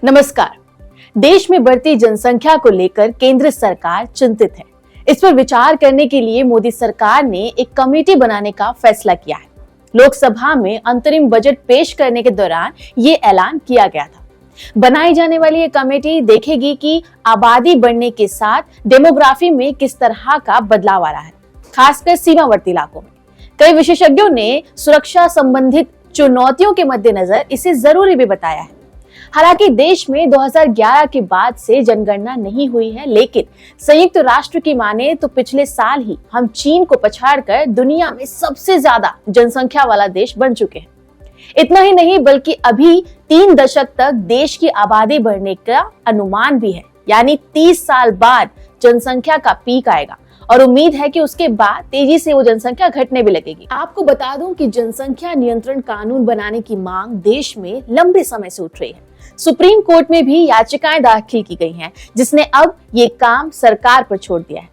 नमस्कार। देश में बढ़ती जनसंख्या को लेकर केंद्र सरकार चिंतित है। इस पर विचार करने के लिए मोदी सरकार ने एक कमेटी बनाने का फैसला किया है। लोकसभा में अंतरिम बजट पेश करने के दौरान ये ऐलान किया गया था। बनाई जाने वाली ये कमेटी देखेगी कि आबादी बढ़ने के साथ डेमोग्राफी में किस तरह का बदलाव आ रहा है, खासकर सीमावर्ती इलाकों में। कई विशेषज्ञों ने सुरक्षा संबंधित चुनौतियों के मद्देनजर इसे जरूरी भी बताया है। हालांकि देश में 2011 के बाद से जनगणना नहीं हुई है, लेकिन संयुक्त राष्ट्र की माने तो पिछले साल ही हम चीन को पछाड़कर दुनिया में सबसे ज्यादा जनसंख्या वाला देश बन चुके हैं। इतना ही नहीं बल्कि अभी 3 दशक तक देश की आबादी बढ़ने का अनुमान भी है, यानी 30 साल बाद जनसंख्या का पीक आएगा और उम्मीद है कि उसके बाद तेजी से वो जनसंख्या घटने भी लगेगी। आपको बता दूं कि जनसंख्या नियंत्रण कानून बनाने की मांग देश में लंबे समय से उठ रही है। सुप्रीम कोर्ट में भी याचिकाएं दाखिल की गई हैं, जिसने अब ये काम सरकार पर छोड़ दिया है।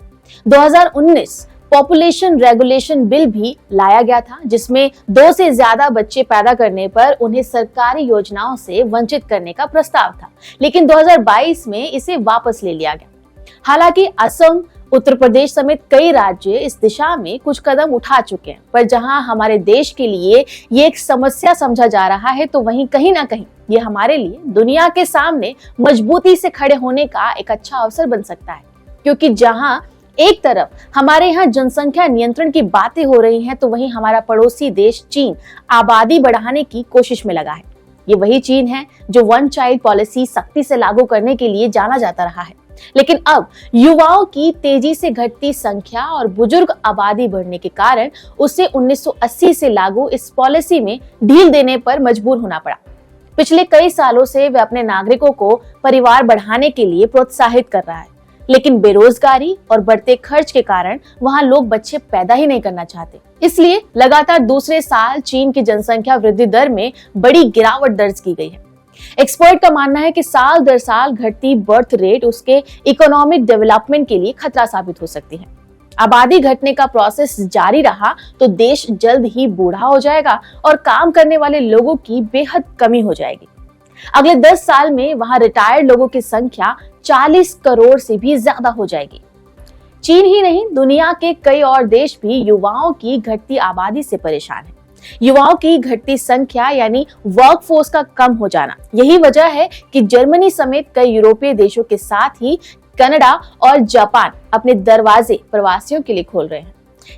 2019 पॉपुलेशन रेगुलेशन बिल भी लाया गया था, जिसमें 2 से ज्यादा बच्चे पैदा करने पर उन्हें सरकारी योजनाओं से वंचित करने का प्रस्ताव था, लेकिन 2022 में इसे वापस ले लिया गया। हालांकि असम, उत्तर प्रदेश समेत कई राज्य इस दिशा में कुछ कदम उठा चुके हैं, पर जहां हमारे देश के लिए ये एक समस्या समझा जा रहा है, तो वहीं कहीं ना कहीं ये हमारे लिए दुनिया के सामने मजबूती से खड़े होने का एक अच्छा अवसर बन सकता है। क्योंकि जहां एक तरफ हमारे यहाँ जनसंख्या नियंत्रण की बातें हो रही हैं, तो वहीं हमारा पड़ोसी देश चीन आबादी बढ़ाने की कोशिश में लगा है। ये वही चीन है जो 1 चाइल्ड पॉलिसी सख्ती से लागू करने के लिए जाना जाता रहा है। लेकिन अब युवाओं की तेजी से घटती संख्या और बुजुर्ग आबादी बढ़ने के कारण उसे 1980 से लागू इस पॉलिसी में ढील देने पर मजबूर होना पड़ा। पिछले कई सालों से वे अपने नागरिकों को परिवार बढ़ाने के लिए प्रोत्साहित कर रहा है, लेकिन बेरोजगारी और बढ़ते खर्च के कारण वहां लोग बच्चे पैदा ही नहीं करना चाहते। इसलिए लगातार दूसरे साल चीन की जनसंख्या वृद्धि दर में बड़ी गिरावट दर्ज की गई है। एक्सपर्ट का मानना है कि साल दर साल घटती बर्थ रेट उसके इकोनॉमिक डेवलपमेंट के लिए खतरा साबित हो सकती है। आबादी घटने का प्रोसेस जारी रहा तो देश जल्द ही बूढ़ा हो जाएगा और काम करने वाले लोगों की बेहद कमी हो जाएगी। अगले 10 साल में वहां रिटायर्ड लोगों की संख्या 40 करोड़ से भी ज्यादा हो जाएगी। चीन ही नहीं, दुनिया के कई और देश भी युवाओं की घटती आबादी से परेशान है। युवाओं की घटती संख्या यानी वर्कफोर्स का कम हो जाना, यही वजह है कि जर्मनी समेत कई यूरोपीय देशों के साथ ही कनाडा और जापान अपने दरवाजे प्रवासियों के लिए खोल रहे हैं।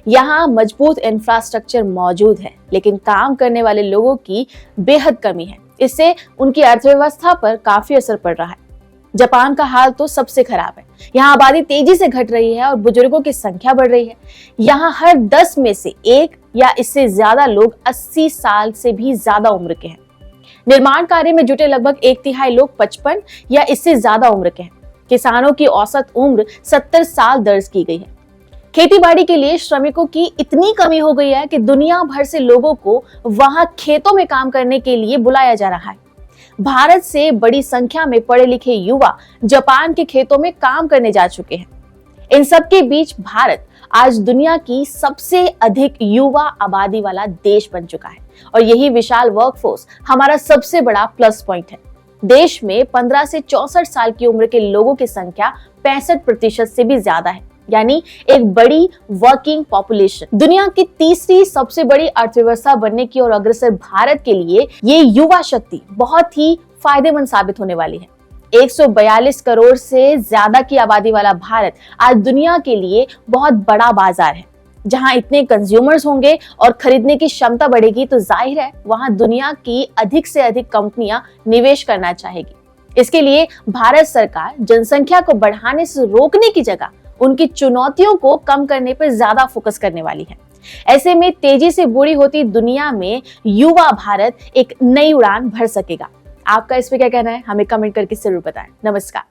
यहाँ मजबूत इंफ्रास्ट्रक्चर मौजूद है, लेकिन काम करने वाले लोगों की बेहद कमी है। इससे उनकी अर्थव्यवस्था पर काफी असर पड़ रहा है। जापान का हाल तो सबसे खराब है। यहाँ आबादी तेजी से घट रही है और बुजुर्गों की संख्या बढ़ रही है। यहाँ हर 10 में से 1 या इससे ज्यादा लोग 80 साल से भी ज्यादा उम्र के हैं। निर्माण कार्य में जुटे लगभग 1/3 लोग 55 या इससे ज्यादा उम्र के हैं। किसानों की औसत उम्र 70 साल दर्ज की गई है। खेतीबाड़ी के लिए श्रमिकों की इतनी कमी हो गई है कि दुनिया भर से लोगों को वहां खेतों में काम करने के लिए बुलाया जा रहा है। भारत से बड़ी संख्या में पढ़े लिखे युवा जापान के खेतों में काम करने जा चुके हैं। इन सब के बीच भारत आज दुनिया की सबसे अधिक युवा आबादी वाला देश बन चुका है और यही विशाल वर्कफोर्स हमारा सबसे बड़ा प्लस पॉइंट है। देश में 15 से 64 साल की उम्र के लोगों की संख्या 65% से भी ज्यादा है, यानी एक बड़ी वर्किंग पॉपुलेशन। दुनिया की तीसरी सबसे बड़ी अर्थव्यवस्था बनने की ओर अग्रसर भारत के लिए ये युवा शक्ति बहुत ही फायदेमंद साबित होने वाली है। 142 करोड़ से ज्यादा की आबादी वाला भारत आज दुनिया के लिए बहुत बड़ा बाजार है। जहां इतने कंज्यूमर्स होंगे और खरीदने की क्षमता बढ़ेगी, तो जाहिर है वहां दुनिया की अधिक से अधिक कंपनियां निवेश करना चाहेगी। इसके लिए भारत सरकार जनसंख्या को बढ़ाने से रोकने की जगह उनकी चुनौतियों को कम करने पर ज्यादा फोकस करने वाली है। ऐसे में तेजी से बूढ़ी होती दुनिया में युवा भारत एक नई उड़ान भर सकेगा। आपका इस पे क्या कहना है, हमें कमेंट करके जरूर बताएं। नमस्कार।